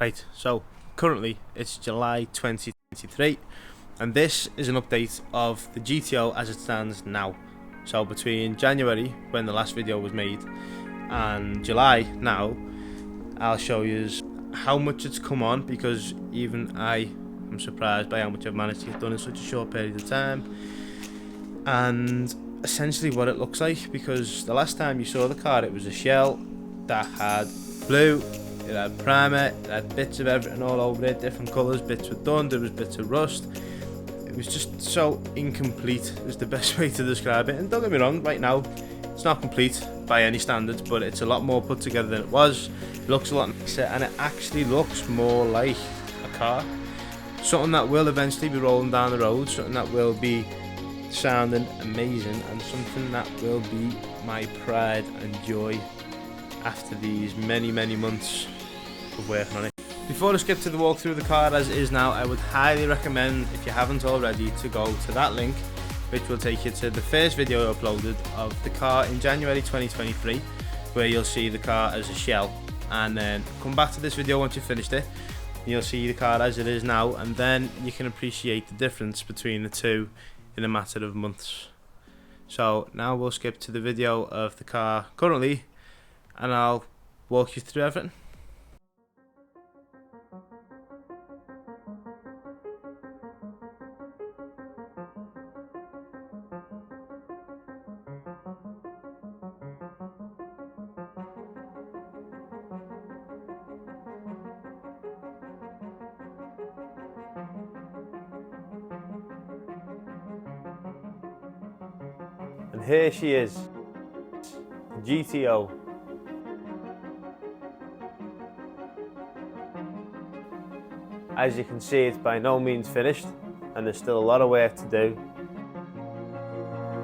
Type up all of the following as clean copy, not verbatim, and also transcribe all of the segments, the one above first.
Right, so currently it's July 2023 and this is an update of the GTO as it stands now. So between January, when the last video was made, and July now, I'll show you how much it's come on, because even I am surprised by how much I've managed to get done in such a short period of time, and essentially what it looks like. Because the last time you saw the car, it was a shell that had blue, it had primer, it had bits of everything all over it, different colours, bits were done, there was bits of rust. It was just so incomplete, is the best way to describe it. And don't get me wrong, right now it's not complete by any standards, but it's a lot more put together than it was. It looks a lot nicer, and it actually looks more like a car. Something that will eventually be rolling down the road, something that will be sounding amazing, and something that will be my pride and joy after these many months of working on it. Before I skip to the walkthrough of the car as it is now, I would highly recommend, if you haven't already, to go to that link, which will take you to the first video I uploaded of the car in January 2023, where you'll see the car as a shell, and then come back to this video once you've finished it, and you'll see the car as it is now, and then you can appreciate the difference between the two in a matter of months. So now we'll skip to the video of the car currently, and I'll walk you through everything. And here she is, the GTO. As you can see, it's by no means finished and there's still a lot of work to do,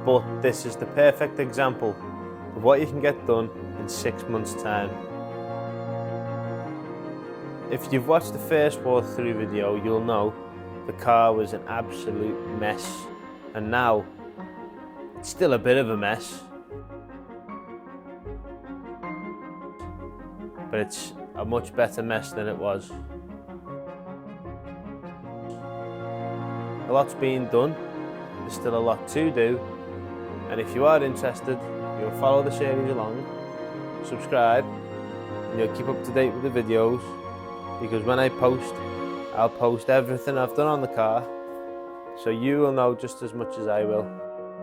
but this is the perfect example of what you can get done in 6 months' time. If you've watched the first walkthrough video, you'll know the car was an absolute mess, and now it's still a bit of a mess, but it's a much better mess than it was. A lot's being done, there's still a lot to do, and if you are interested, you'll follow the series along, subscribe, and you'll keep up to date with the videos, because when I post, I'll post everything I've done on the car, so you will know just as much as I will.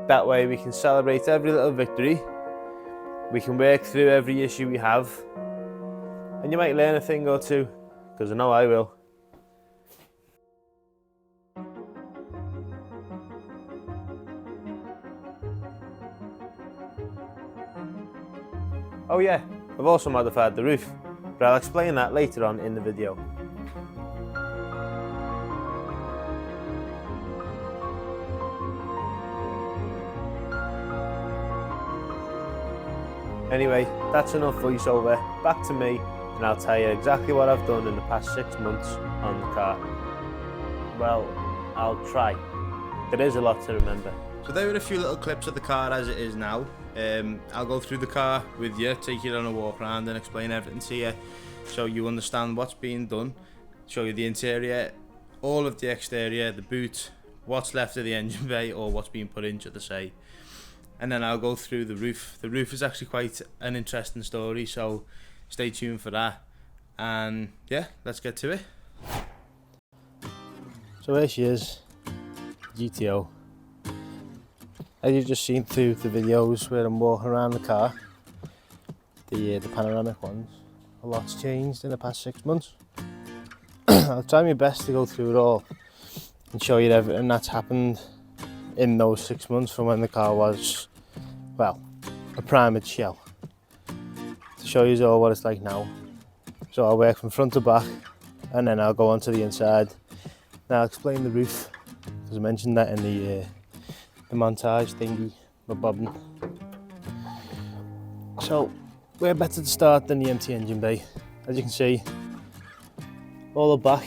That way we can celebrate every little victory, we can work through every issue we have, and you might learn a thing or two, because I know I will. Oh yeah, I've also modified the roof, but I'll explain that later on in the video. Anyway, that's enough voiceover, back to me, and I'll tell you exactly what I've done in the past 6 months on the car. Well, I'll try. There is a lot to remember. So there were a few little clips of the car as it is now. I'll go through the car with you, take you on a walk around and explain everything to you, so you understand what's being done, show you the interior, all of the exterior, the boot, what's left of the engine bay or what's being put in, should I say. And then I'll go through the roof. The roof is actually quite an interesting story, so stay tuned for that. And yeah, let's get to it. So here she is, GTO. As you've just seen through the videos where I'm walking around the car, the panoramic ones, a lot's changed in the past 6 months. I'll try my best to go through it all and show you everything that's happened in those 6 months from when the car was, well, a primed shell, to show you all what it's like now. So I'll work from front to back, and then I'll go on to the inside. Now I'll explain the roof, because I mentioned that in the montage thingy with Bobbin. So where better to start than the empty engine bay? As you can see, all the back,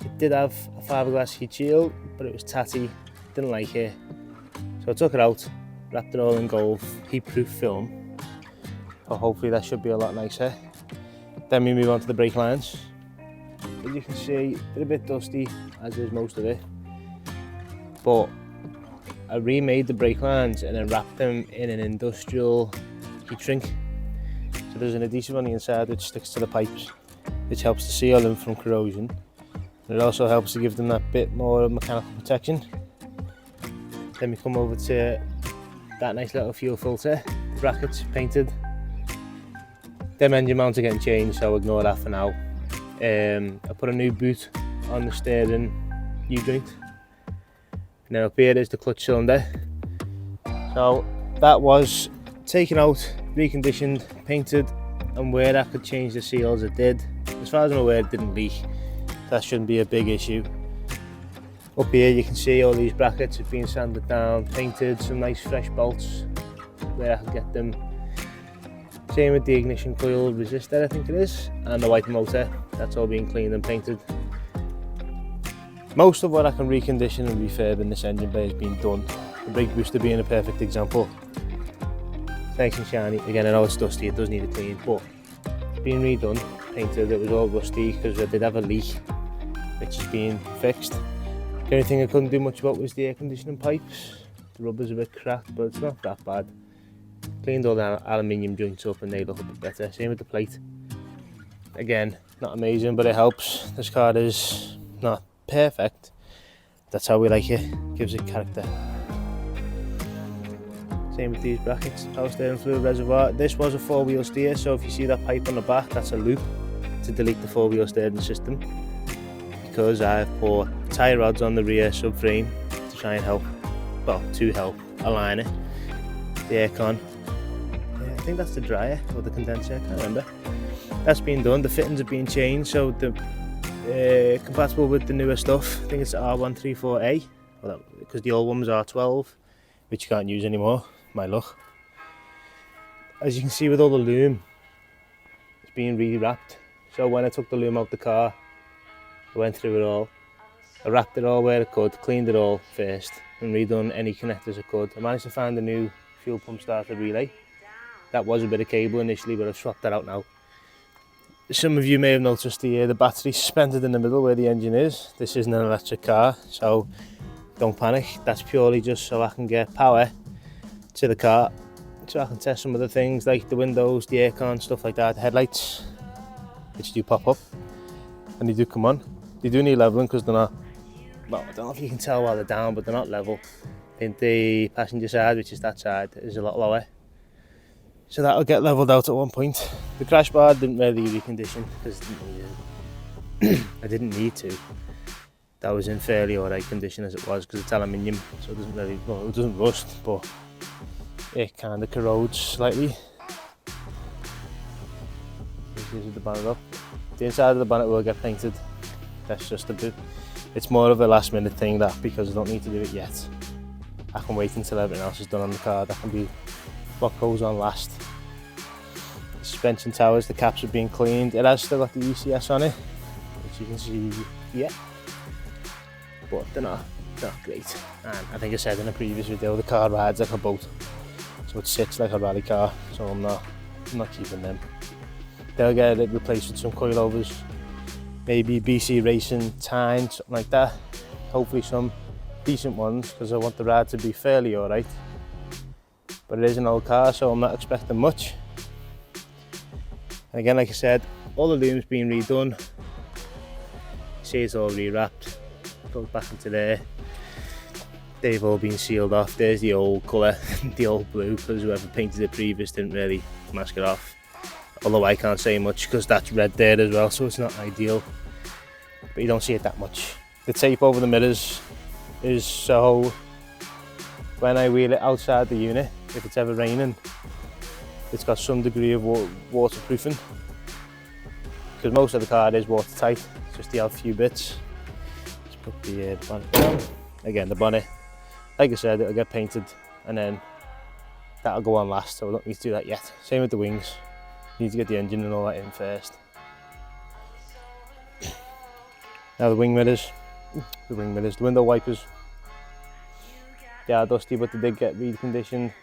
it did have a fiberglass heat shield, but it was tatty, didn't like it, so I took it out, wrapped it all in gold heat-proof film. So hopefully that should be a lot nicer. Then we move on to the brake lines. as you can see, they're a bit dusty, as is most of it, but I remade the brake lines and then wrapped them in an industrial heat shrink. So there's an adhesive on the inside which sticks to the pipes, which helps to seal them from corrosion. And it also helps to give them that bit more mechanical protection. Then we come over to that nice little fuel filter, the brackets painted. Them engine mounts are getting changed, so ignore that for now. I put a new boot on the steering U-joint. And then up here is the clutch cylinder. So that was taken out, reconditioned, painted, and where I could change the seals, it did. As far as I'm aware, it didn't leak. That shouldn't be a big issue. Up here you can see all these brackets have been sanded down, painted, some nice fresh bolts where I can get them. Same with the ignition coil resistor, I think it is, and the wiper motor. That's all being cleaned and painted. Most of what I can recondition and refurb in this engine bay has been done. The brake booster being a perfect example. It's nice and shiny. Again, I know it's dusty, it does need a clean, but it's been redone, painted. It was all rusty because I did have a leak, which is being fixed. The only thing I couldn't do much about was the air conditioning pipes. The rubber's a bit cracked, but it's not that bad. Cleaned all the aluminium joints up and they look a bit better. Same with the plate. Again, not amazing, but it helps. This car is not perfect. That's how we like it. Gives it character. Same with these brackets. Power steering fluid reservoir. This was a 4-wheel steer, so if you see that pipe on the back, that's a loop to delete the 4-wheel steering system. Because I've put tie rods on the rear subframe to try and help, well, to help align it. The aircon. I think that's the dryer or the condenser, I can't remember. That's been done. The fittings have been changed, so the compatible with the newer stuff. I think it's R134A, because the old one was R12, which you can't use anymore. My luck. As you can see with all the loom, it's being re-wrapped. So when I took the loom out the car, I went through it all. I wrapped it all where I could, cleaned it all first, and redone any connectors I could. I managed to find a new fuel pump starter relay. That was a bit of cable initially, but I've swapped that out now. Some of you may have noticed the battery suspended in the middle where the engine is. This isn't an electric car, so don't panic. That's purely just so I can get power to the car, so I can test some of the things like the windows, the aircon, stuff like that, the headlights, which do pop up, and they do come on. They do need leveling because they're not, well, I don't know if you can tell while they're down, but they're not level. I think the passenger side, which is that side, is a lot lower. So that'll get levelled out at one point. The crash bar didn't really recondition because I didn't need to. That was in fairly alright condition as it was because it's aluminium, so it doesn't really, well, it doesn't rust, but it kind of corrodes slightly. This is the bonnet up. The inside of the bonnet will get painted. That's just a bit. It's more of a last minute thing that, because I don't need to do it yet. I can wait until everything else is done on the car. That can be what goes on last. The suspension towers, the caps are being cleaned. It has still got the ECS on it, which you can see here, but they're not great. And I think I said in a previous video, the car rides like a boat, so it sits like a rally car. So I'm not keeping them. They'll get it replaced with some coilovers, maybe BC Racing Tyne, something like that. Hopefully some decent ones, because I want the ride to be fairly alright. But it is an old car, so I'm not expecting much. And again, like I said, all the loom's been redone. You see it's all re-wrapped. Goes back into there. They've all been sealed off. There's the old colour, the old blue, because whoever painted it previous didn't really mask it off. Although I can't say much because that's red there as well, so it's not ideal. But you don't see it that much. The tape over the mirrors is so when I wheel it outside the unit, if it's ever raining, it's got some degree of waterproofing, because most of the car is watertight, just the odd few bits. Let's put the bonnet down. Again, the bonnet, like I said, it'll get painted and then that'll go on last, so I don't need to do that yet. Same with the wings, you need to get the engine and all that in first. Now the wing mirrors, the window wipers, they are dusty, but they did get reconditioned.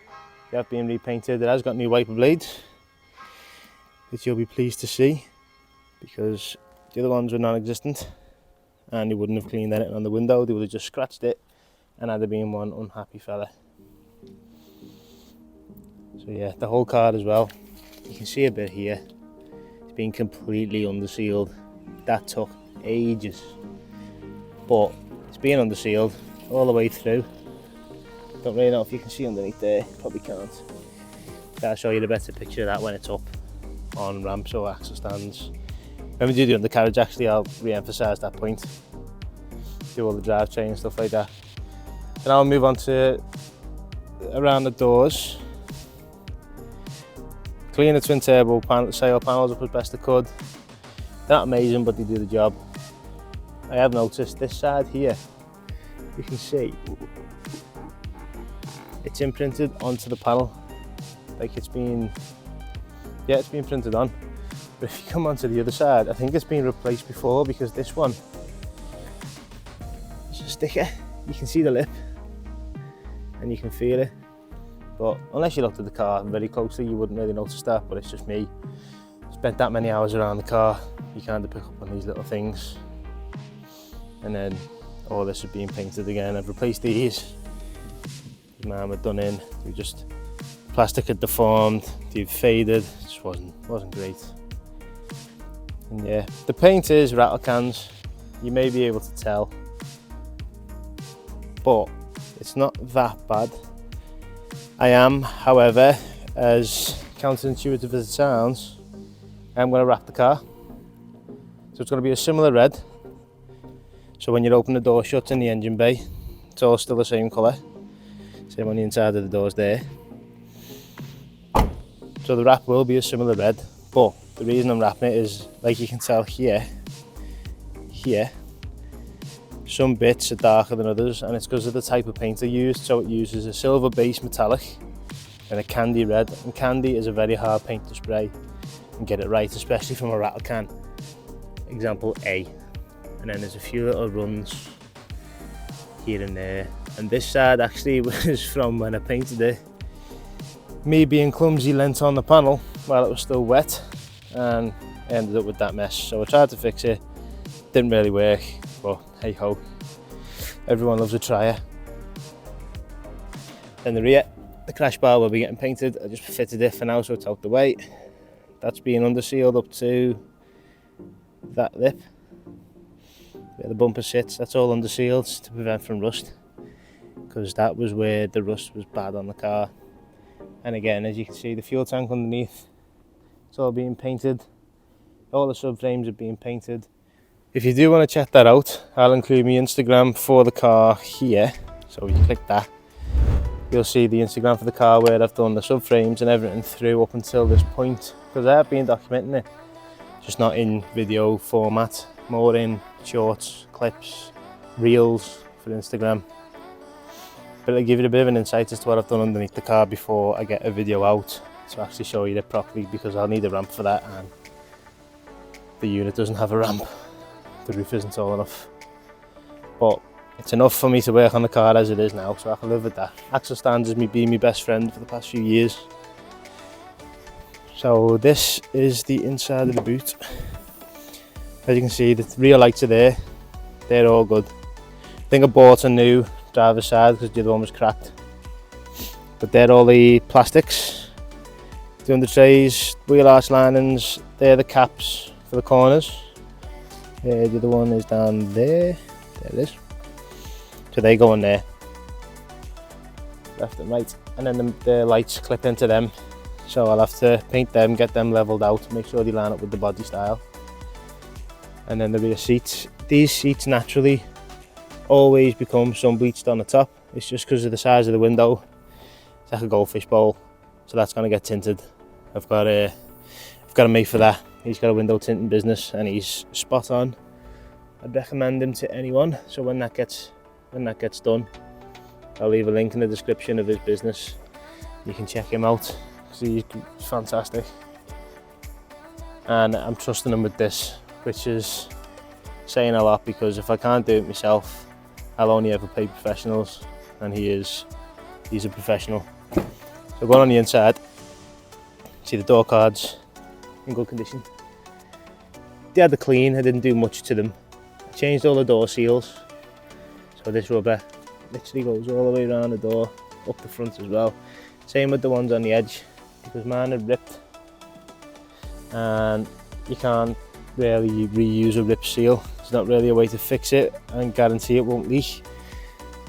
They have been repainted. It has got new wiper blades, which you'll be pleased to see, because The other ones were non-existent, and they wouldn't have cleaned anything on the window. They would have just scratched it, and I'd have been one unhappy fella. So yeah, the whole car as well, you can see a bit here, it's been completely undersealed. That took ages, but it's been undersealed all the way through. Don't really know if you can see underneath there, probably can't. I'll show you a better picture of that when it's up on ramps or axle stands. When we do the undercarriage, actually, I'll re-emphasise that point. Do all the drivetrain and stuff like that. Then I'll move on to around the doors. Clean the twin turbo sail panels up as best I could. They're not amazing, but they do the job. I have noticed this side here, you can see it's imprinted onto the panel, like it's been printed on. But if you come onto the other side, I think it's been replaced before, because this one is a sticker. You can see the lip and you can feel it, but unless you looked at the car very closely, you wouldn't really notice that. But it's just me. Spent that many hours around the car, you kind of pick up on these little things. And then all this is being painted again. I've replaced these. Mine were done in. Plastic had deformed. They've faded. It just wasn't great. And yeah, the paint is rattle cans. You may be able to tell, but it's not that bad. I am, however, as counterintuitive as it sounds, I'm going to wrap the car. So it's going to be a similar red. So when you open the door shut in the engine bay, it's all still the same colour. Same on the inside of the doors there. So the wrap will be a similar red, but the reason I'm wrapping it is, like you can tell here, some bits are darker than others, and it's because of the type of paint I used. So it uses a silver base metallic and a candy red, and candy is a very hard paint to spray and get it right, especially from a rattle can. Example A. And then there's a few little runs here and there. And this side actually was from when I painted it. Me being clumsy lent on the panel while it was still wet, and I ended up with that mess. So I tried to fix it, didn't really work, but hey ho, everyone loves a tryer. Then the rear, the crash bar will be getting painted. I just fitted it for now so it's out the way. That's being undersealed up to that lip where the bumper sits. That's all undersealed to prevent from rust, because that was where the rust was bad on the car. And again, as you can see, the fuel tank underneath, it's all being painted. All the subframes are being painted. If you do want to check that out, I'll include my Instagram for the car here. So you click that, you'll see the Instagram for the car where I've done the subframes and everything through up until this point, because I have been documenting it, just not in video format, more in shorts, clips, reels for Instagram. But I'll give you a bit of an insight as to what I've done underneath the car before I get a video out to actually show you it properly, because I'll need a ramp for that, and the unit doesn't have a ramp. The roof isn't tall enough. But it's enough for me to work on the car as it is now, so I can live with that. Axle stands has been my best friend for the past few years. So this is the inside of the boot. As you can see, the rear lights are there. They're all good. I think I bought a new driver's side because the other one was cracked. But they're all the plastics. The under trays, wheel arch linings, they're the caps for the corners. The other one is down there. There it is. So they go in there, left and right, and then the lights clip into them. So I'll have to paint them, get them leveled out, make sure they line up with the body style. And then the rear seats. These seats naturally always become sun bleached on the top. It's just because of the size of the window. It's like a goldfish bowl, so that's going to get tinted. I've got a mate for that. He's got a window tinting business and he's spot on. I'd recommend him to anyone. So when that gets done, I'll leave a link in the description of his business. You can check him out because he's fantastic. And I'm trusting him with this, which is saying a lot, because if I can't do it myself, I'll only ever pay professionals, and he's a professional. So going on the inside, see the door cards in good condition. they had the clean. I didn't do much to them. I changed all the door seals, so this rubber literally goes all the way around the door, up the front as well. Same with the ones on the edge, because mine had ripped, and you can't really reuse a rip seal. There's not really a way to fix it and guarantee it won't leak.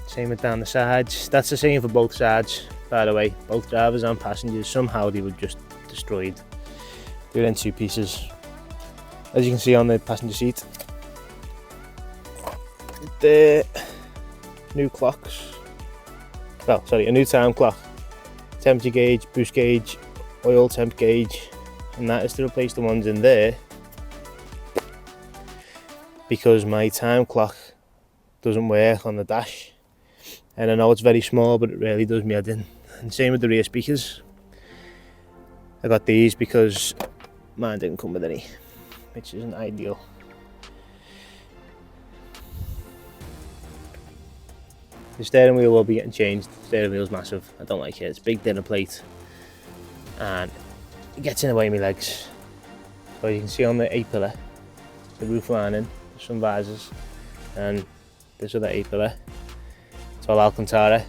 Same with down the sides. That's the same for both sides, by the way. Both drivers and passengers, somehow they were just destroyed. They were in two pieces. As you can see on the passenger seat, the new clocks, well, sorry, a new time clock, temperature gauge, boost gauge, oil temp gauge, and that is to replace the ones in there, because my time clock doesn't work on the dash, and I know it's very small, but it really does me head in. And same with the rear speakers. I got these because mine didn't come with any, which isn't ideal. The steering wheel will be getting changed. The steering wheel's massive. I don't like it. It's a big dinner plate and it gets in the way of my legs. So you can see on the A-pillar, the roof lining, there's some visors, and this other A-pillar, it's all Alcantara.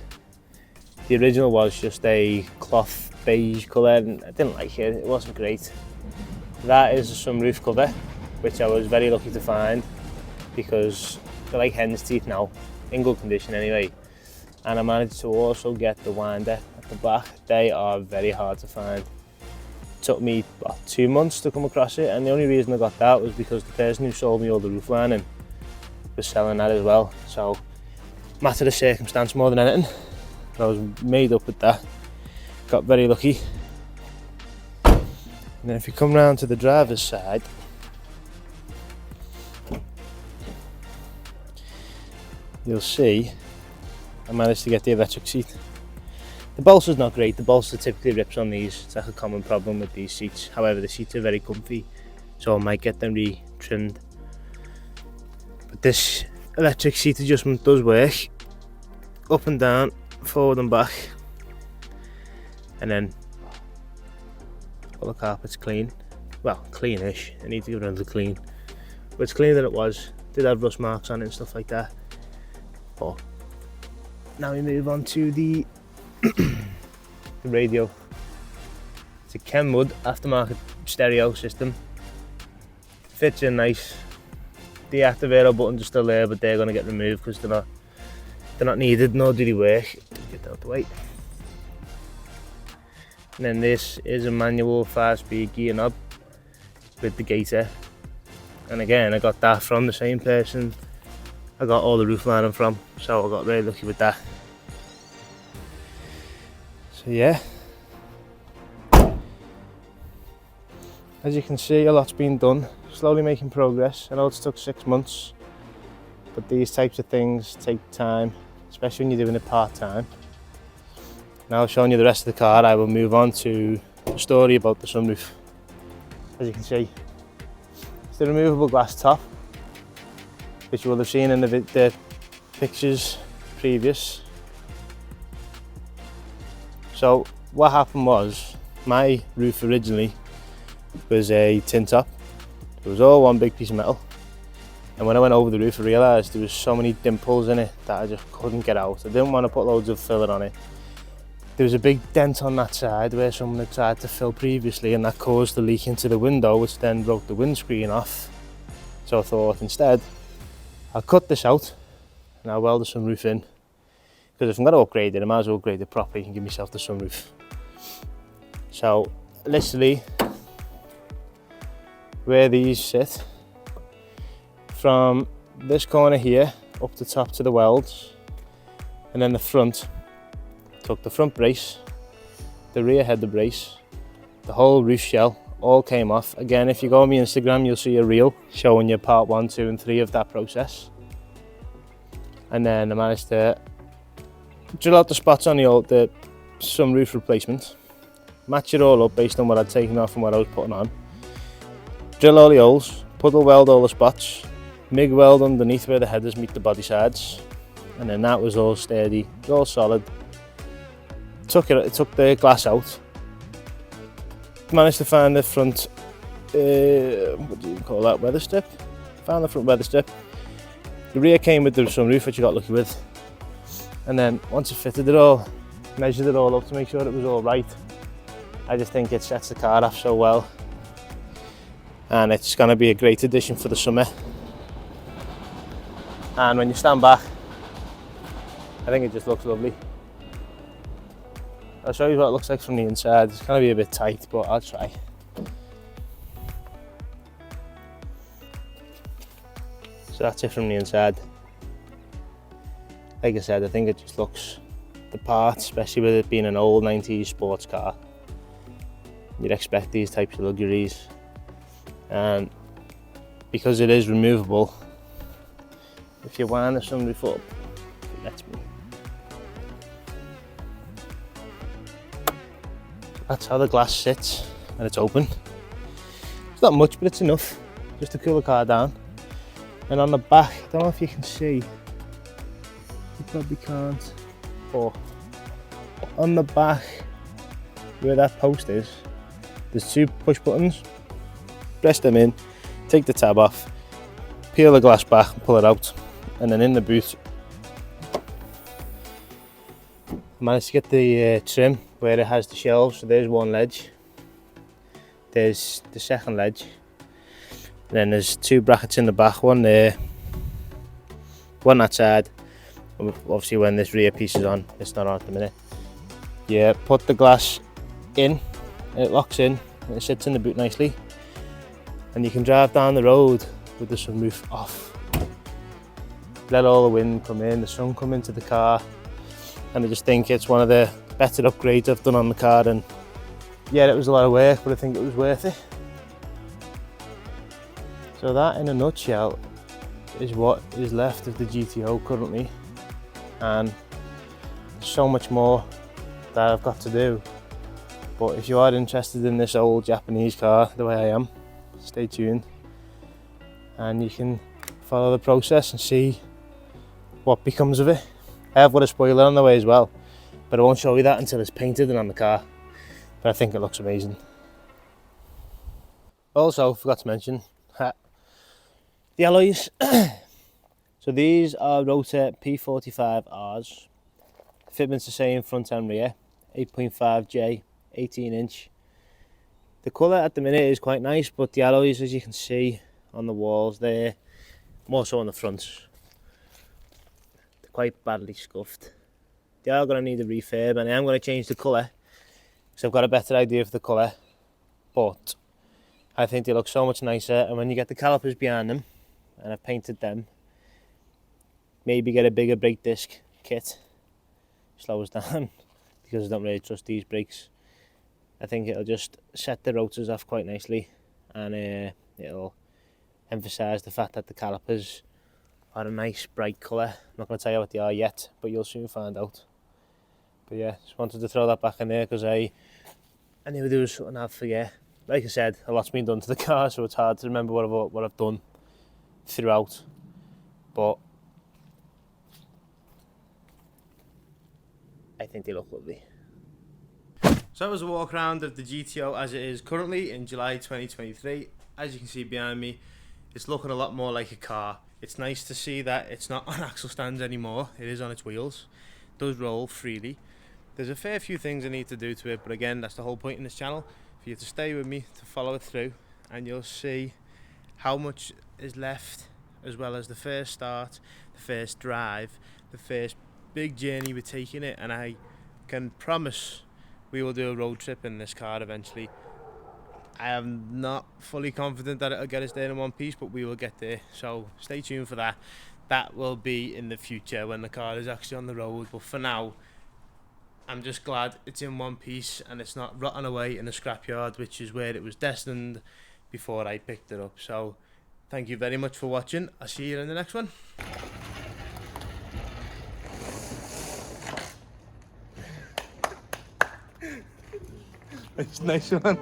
The original was just a cloth beige colour and I didn't like it. It wasn't great. That is a sunroof cover, which I was very lucky to find, because they're like hen's teeth now, in good condition anyway. And I managed to also get the winder at the back. They are very hard to find. It took me about 2 months to come across it, and the only reason I got that was because the person who sold me all the roof lining was selling that as well. So, matter of circumstance more than anything. I was made up with that. Got very lucky. And then if you come round to the driver's side, you'll see I managed to get the electric seat. The bolster's not great. The bolster typically rips on these. It's like a common problem with these seats. However, the seats are very comfy, so I might get them re-trimmed. But this electric seat adjustment does work. Up and down, forward and back. And then all the carpet's clean. Well, cleanish. I need to give it another clean. But it's cleaner than it was. Did have rust marks on it and stuff like that. But now we move on to the the radio. It's a Kenwood aftermarket stereo system. Fits in nice. The activator buttons are still there, but they're going to get removed because they're not needed, nor do they work. Get that out the way. And then this is a manual 5-speed gear knob with the gator. And again, I got that from the same person I got all the roof lining from, so I got really lucky with that. So yeah, as you can see, a lot's been done, slowly making progress. I know it's took 6 months, but these types of things take time, especially when you're doing it part-time. Now showing you the rest of the car, I will move on to the story about the sunroof. As you can see, it's the removable glass top, which you will have seen in the pictures previous. So what happened was, my roof originally was a tin top. It was all one big piece of metal, and when I went over the roof I realised there was so many dimples in it that I just couldn't get out. I didn't want to put loads of filler on it. There was a big dent on that side where someone had tried to fill previously, and that caused the leak into the window, which then broke the windscreen off. So I thought instead I'll cut this out and I'll weld the sunroof in, because if I'm going to upgrade it, I might as well upgrade it properly and give myself the sunroof. So literally where these sit, from this corner here up the top to the welds, and then the front, took the front brace, the rear header brace, the whole roof shell all came off. Again, if you go on my Instagram, you'll see a reel showing you part 1, 2 and 3 of that process. And then I managed to drill out the spots on the sunroof replacement, match it all up based on what I'd taken off and what I was putting on, drill all the holes, puddle weld all the spots, MIG weld underneath where the headers meet the body sides, and then that was all sturdy, it was all solid. Took the glass out, managed to find the front what do you call that, weather strip. Found the front weather strip. The rear came with the sunroof, which I got lucky with. And then once I fitted it all, measured it all up to make sure it was all right, I just think it sets the car off so well. And it's going to be a great addition for the summer. And when you stand back, I think it just looks lovely. I'll show you what it looks like from the inside. It's going to be a bit tight, but I'll try. So that's it from the inside. Like I said, I think it just looks the part, especially with it being an old 90s sports car. You'd expect these types of luxuries. And because it is removable, if you wind the sunroof up, it lets me. That's how the glass sits when it's open. It's not much, but it's enough just to cool the car down. And on the back, I don't know if you can see, you probably can't, but on the back where that post is, there's two push buttons. Press them in, take the tab off, peel the glass back and pull it out, and then in the boot I managed to get the trim where it has the shelves. So there's one ledge, there's the second ledge, and then there's two brackets in the back, one there, one that side. Obviously when this rear piece is on, it's not on at the minute. You put the glass in, it locks in, and it sits in the boot nicely. And you can drive down the road with the sunroof off. Let all the wind come in, the sun come into the car. And I just think it's one of the better upgrades I've done on the car. And yeah, it was a lot of work, but I think it was worth it. So that in a nutshell is what is left of the GTO currently. And so much more that I've got to do. But if you are interested in this old Japanese car the way I am, stay tuned and you can follow the process and see what becomes of it. I have got a spoiler on the way as well, but I won't show you that until it's painted and on the car. But I think it looks amazing. Also, forgot to mention the alloys. So these are Rotor P45Rs. Fitment's the same front and rear, 8.5J, 18 inch. The colour at the minute is quite nice, but the alloys, as you can see on the walls there, more so on the fronts, they're quite badly scuffed. They are going to need a refurb, and I am going to change the colour because I've got a better idea of the colour, but I think they look so much nicer. And when you get the calipers behind them, and I've painted them, maybe get a bigger brake disc kit, slow us down because I don't really trust these brakes. I think it'll just set the rotors off quite nicely, and it'll emphasise the fact that the calipers are a nice bright colour. I'm not going to tell you what they are yet, but you'll soon find out. But yeah, just wanted to throw that back in there because I knew there was something I'd forget. Like I said, a lot's been done to the car, so it's hard to remember what I've done throughout. But I think they look lovely. So that was a walk around of the GTO as it is currently in July 2023. As you can see behind me, it's looking a lot more like a car. It's nice to see that it's not on axle stands anymore, it is on its wheels. It does roll freely. There's a fair few things I need to do to it, but again, that's the whole point in this channel, for you to stay with me, to follow it through, and you'll see how much is left, as well as the first start, the first drive, the first big journey we're taking it. And I can promise we will do a road trip in this car eventually. I am not fully confident that it'll get us there in one piece, but we will get there, so stay tuned for that. That will be in the future when the car is actually on the road, but for now I'm just glad it's in one piece and it's not rotting away in a scrapyard, which is where it was destined before I picked it up. So thank you very much for watching. I'll see you in the next one. Nice one.